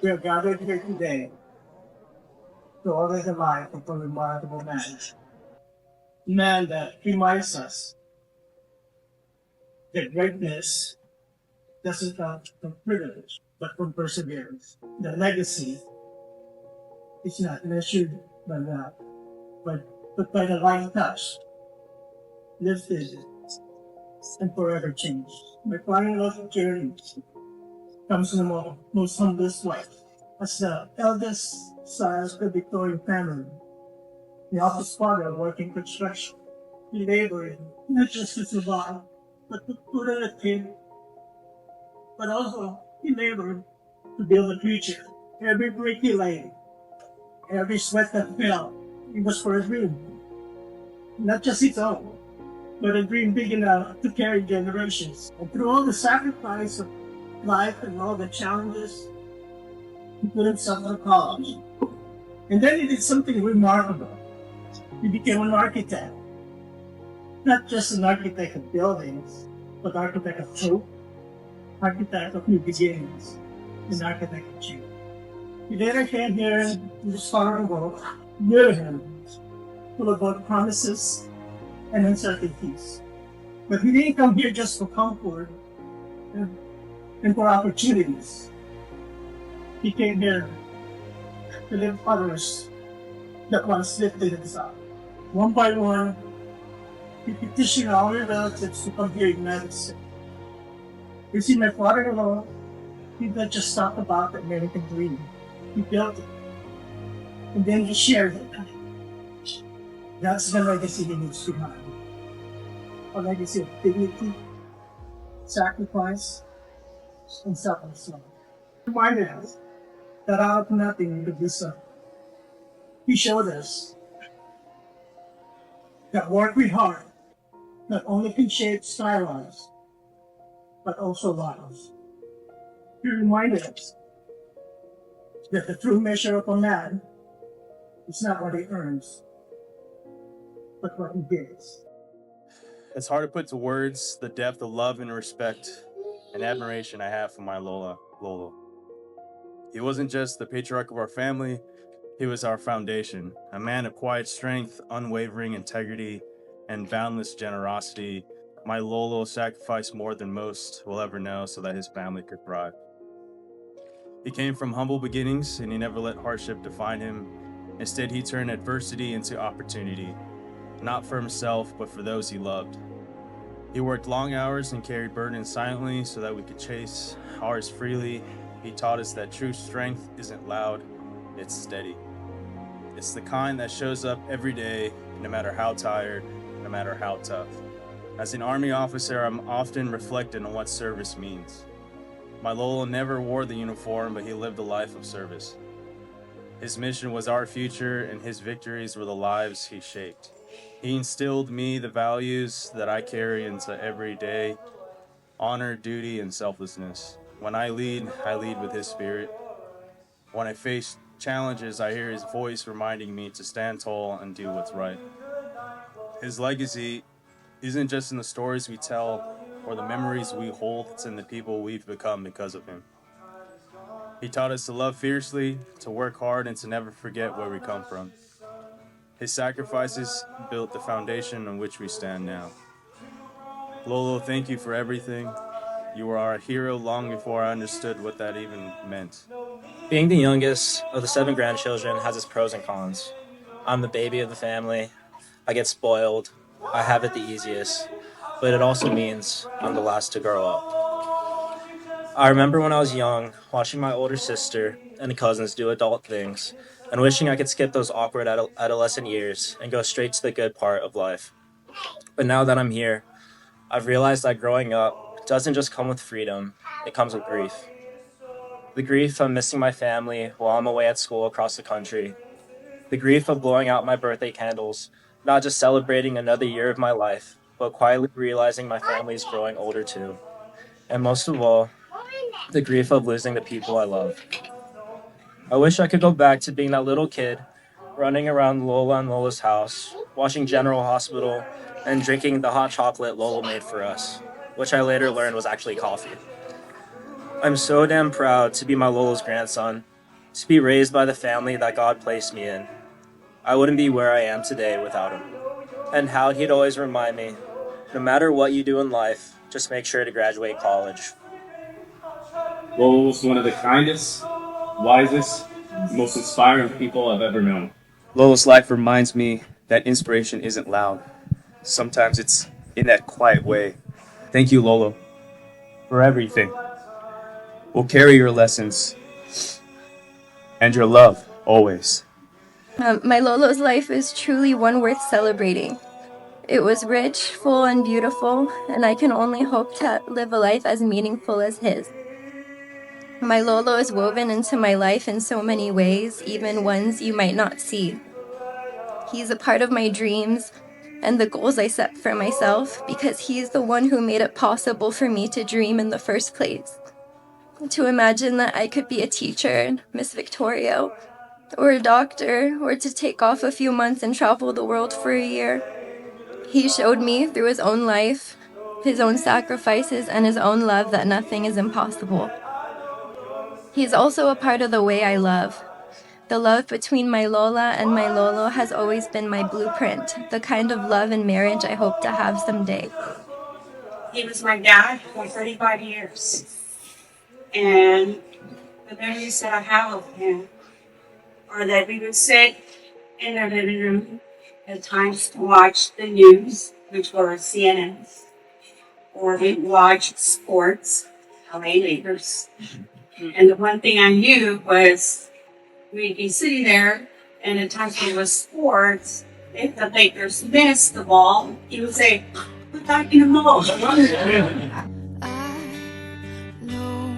We are gathered here today to honor the life of a remarkable man. A man that reminds us that greatness doesn't come from privilege, but from perseverance. The legacy is not measured by that, but by the life touched, lifted, and forever changed. My father-in-law's journey comes from the most humblest life. As the eldest son of the Victorio family, the office father working construction, he labored not just to survive, but to put on a table, but also he labored to build a future. Every brick he laid, every sweat that fell, it was for a dream, not just his own, but a dream big enough to carry generations. And through all the sacrifice of life and all the challenges, he put himself on college. And then he did something remarkable. He became an architect. Not just an architect of buildings, but architect of hope, architect of new beginnings, an architect of change. He later came here in this horrible near him, full of both promises and uncertainties. But he didn't come here just for comfort and, and for opportunities. He came here to live others that once lifted himself. One by one, he petitioned all your relatives to come here in United States. You see, my father-in-law, he not just talk about the American dream. He built it. And then he shared it. That's the legacy he leaves behind. A legacy of dignity, sacrifice, and selfless love. He reminded us that out of nothing we could do something. He showed us that working hard not only can shape skylines, but also lives. He reminded us that the true measure of a man is not what he earns, but what he gives. It's hard to put to words the depth of love and respect and admiration I have for my Lolo. He wasn't just the patriarch of our family, he was our foundation, a man of quiet strength, unwavering integrity, and boundless generosity. My Lolo sacrificed more than most will ever know so that his family could thrive. He came from humble beginnings and he never let hardship define him. Instead, he turned adversity into opportunity, not for himself, but for those he loved. He worked long hours and carried burdens silently so that we could chase ours freely. He taught us that true strength isn't loud, it's steady. It's the kind that shows up every day, no matter how tired, no matter how tough. As an Army officer, I'm often reflecting on what service means. My Lolo never wore the uniform, but he lived a life of service. His mission was our future, and his victories were the lives he shaped. He instilled me the values that I carry into every day: honor, duty, and selflessness. When I lead with his spirit. When I face challenges, I hear his voice reminding me to stand tall and do what's right. His legacy isn't just in the stories we tell or the memories we hold, it's in the people we've become because of him. He taught us to love fiercely, to work hard, and to never forget where we come from. His sacrifices built the foundation on which we stand now. Lolo, thank you for everything. You were our hero long before I understood what that even meant. Being the youngest of the 7 grandchildren has its pros and cons. I'm the baby of the family. I get spoiled. I have it the easiest. But it also means I'm the last to grow up. I remember when I was young, watching my older sister and cousins do adult things, and wishing I could skip those awkward adolescent years and go straight to the good part of life. But now that I'm here, I've realized that growing up doesn't just come with freedom, it comes with grief. The grief of missing my family while I'm away at school across the country. The grief of blowing out my birthday candles, not just celebrating another year of my life, but quietly realizing my family is growing older too. And most of all, the grief of losing the people I love. I wish I could go back to being that little kid, running around Lola and Lola's house, watching General Hospital, and drinking the hot chocolate Lola made for us, which I later learned was actually coffee. I'm so damn proud to be my Lola's grandson, to be raised by the family that God placed me in. I wouldn't be where I am today without him. And how he'd always remind me, no matter what you do in life, just make sure to graduate college. Lola was one of the kindest, wisest, most inspiring people I've ever known. Lola's life reminds me that inspiration isn't loud. Sometimes it's in that quiet way. Thank you, Lola, for everything. We'll carry your lessons and your love always. My Lolo's life is truly one worth celebrating. It was rich, full, and beautiful, and I can only hope to live a life as meaningful as his. My Lolo is woven into my life in so many ways, even ones you might not see. He's a part of my dreams and the goals I set for myself because he's the one who made it possible for me to dream in the first place. To imagine that I could be a teacher, Miss Victorio, or a doctor, or to take off a few months and travel the world for a year. He showed me through his own life, his own sacrifices, and his own love that nothing is impossible. He's also a part of the way I love. The love between my Lola and my Lolo has always been my blueprint, the kind of love and marriage I hope to have someday. He was my dad for 35 years. And the memories that I have of him are that we would sit in our living room at times to watch the news, which were CNN, or we'd watch sports, LA Lakers. And the one thing I knew was we'd be sitting there, and at times when it was sports, if the Lakers missed the ball, he would say, "Put that in the ball." I know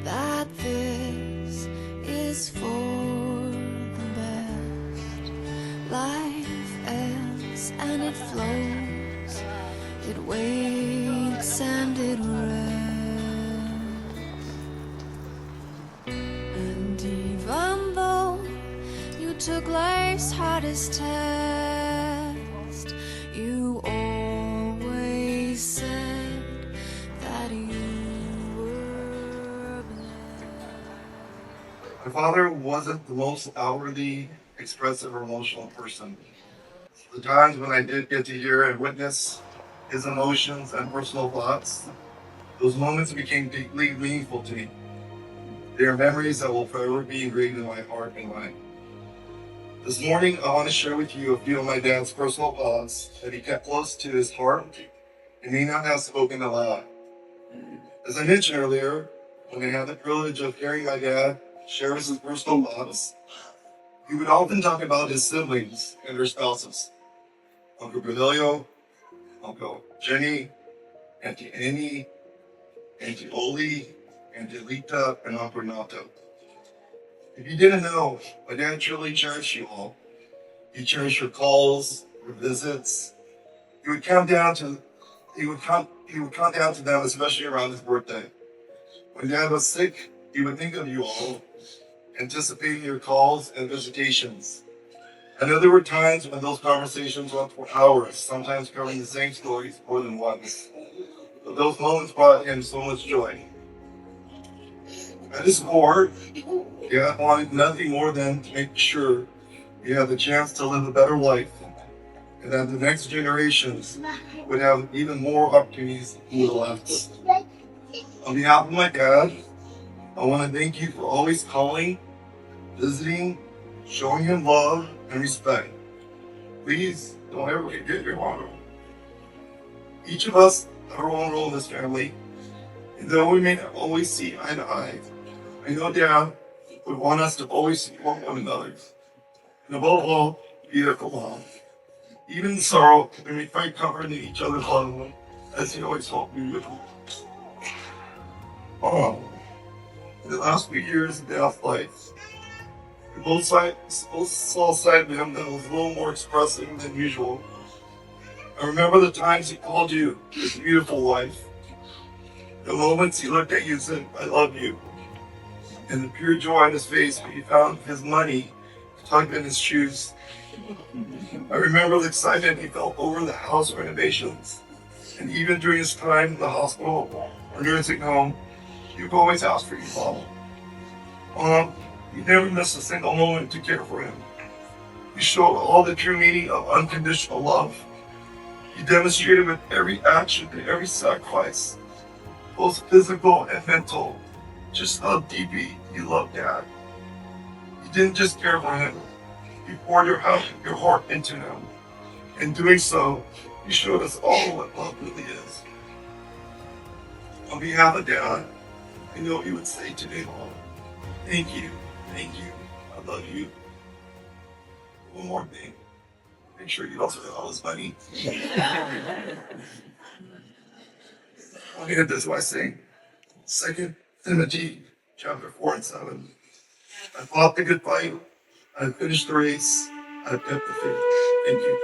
that this is for the best. Life ebbs and it flows, it wakes and it rests. And even though you took life's hardest test, you always said that you were blessed. My father wasn't the most outwardly expressive or emotional person. The times when I did get to hear and witness his emotions and personal thoughts, those moments became deeply meaningful to me. They are memories that will forever be engraved in my heart and mind. This morning, I want to share with you a few of my dad's personal thoughts that he kept close to his heart and may not have spoken aloud. As I mentioned earlier, when I had the privilege of hearing my dad share his personal thoughts, he would often talk about his siblings and their spouses. Uncle Rodolfo, Uncle Jenny, Auntie Annie, Auntie Oli, Auntie Lita, and Uncle Renato. If you didn't know, my dad truly cherished you all. He cherished your calls, your visits. He would count down to them, especially around his birthday. When Dad was sick, he would think of you all, anticipating your calls and visitations. I know there were times when those conversations went for hours, sometimes covering the same stories more than once. But those moments brought him so much joy. At his core, Dad wanted nothing more than to make sure you had the chance to live a better life, and that the next generations would have even more opportunities than would left. On behalf of my dad, I want to thank you for always calling, visiting, showing him love and respect. Please don't ever forget your motto. Each of us have our own role in this family, and though we may not always see eye to eye, I know Dad would want us to always support one another, and above all, be there for Mom. Even in sorrow, we may find comfort in each other's love, as he always hoped we would. In the last few years of Dad's life, we both saw a side of him that was a little more expressive than usual. I remember the times he called you his beautiful wife, the moments he looked at you and said, "I love you," and the pure joy on his face when he found his money tucked in his shoes. I remember the excitement he felt over the house renovations, and even during his time in the hospital or nursing home, You've always asked for your Mom. Mom, you never missed a single moment to care for him. You showed all the true meaning of unconditional love. You demonstrated with every action and every sacrifice, both physical and mental, just how deeply you love Dad. You didn't just care for him, you poured your heart into him. In doing so, you showed us all what love really is. On behalf of Dad, I know you would say today, Mom, thank you, I love you. One more thing, make sure you don't spend all this money. I'll get this by saying, 2 Timothy chapter 4 and 7. I fought the good fight, I finished the race, I've kept the faith. Thank you.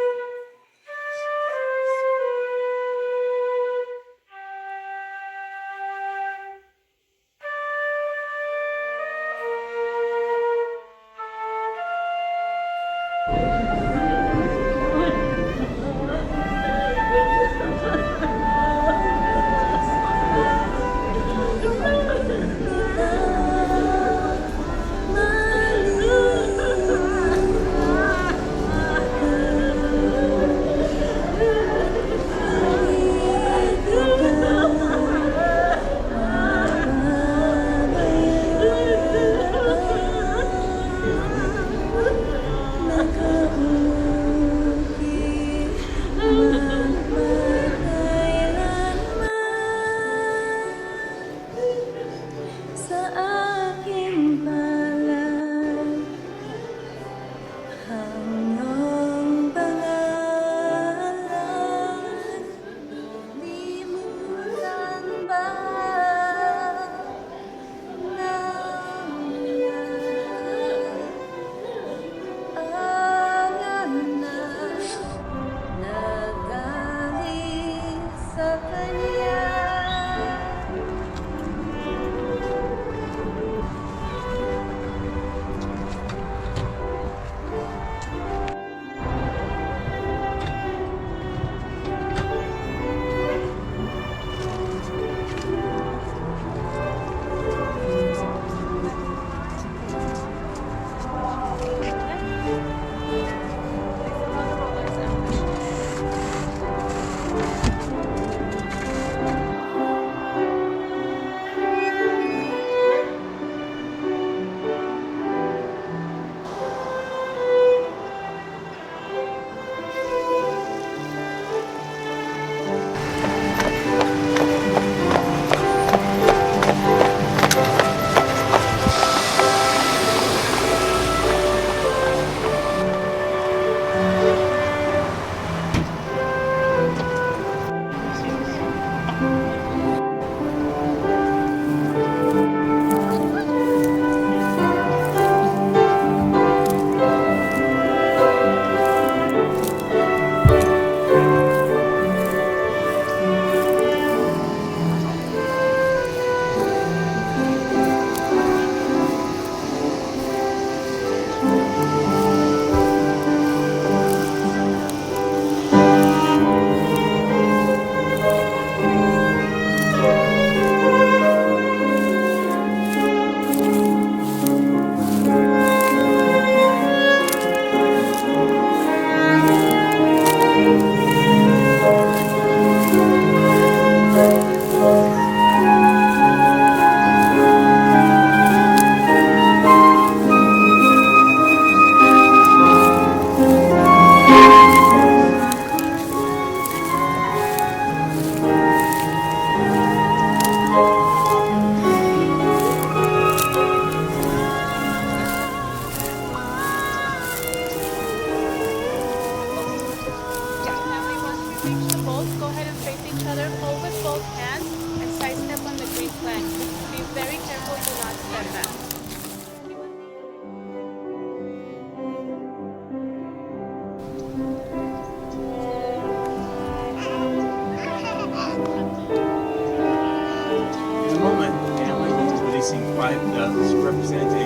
Releasing 5 doves representing